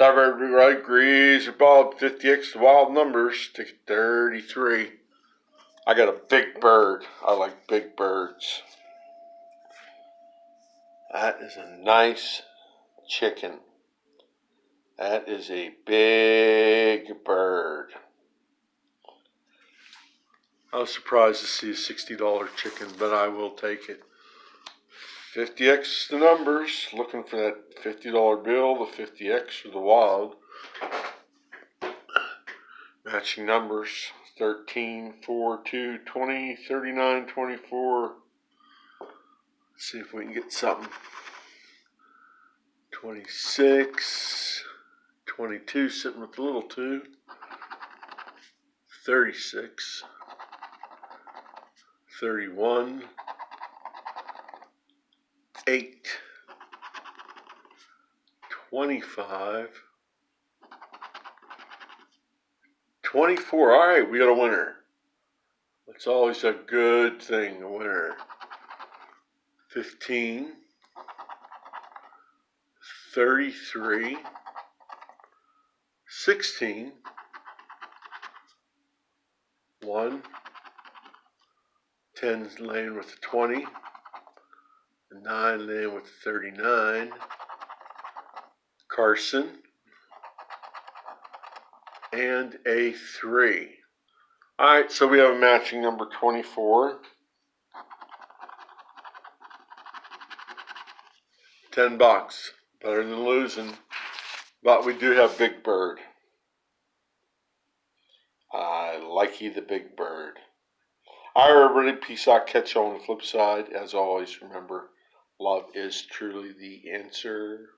Starboard right, Grease, Bob, 50X, the wild numbers, ticket 33. I got a big bird. I like big birds. That is a nice chicken. That is a big bird. I was surprised to see a $60 chicken, but I will take it. 50X the numbers. Looking for that $50 bill, the 50X or the wild. Matching numbers. 13, 4, 2, 20, 39, 24. Let's see if we can get something. 26, 22, sitting with the little 2. 36, 31, 8, 25, 24. All right, we got a winner. It's always a good thing, a winner. 15, 33, 16, 1, 10's laying with the 20, 9 laying with the 39, Carson, and a 3. All right, so we have a matching number 24. $10, better than losing, but we do have Big Bird. I like you, the Big Bird. All right, everybody, peace out. Catch you on the flip side. As always, remember, love is truly the answer.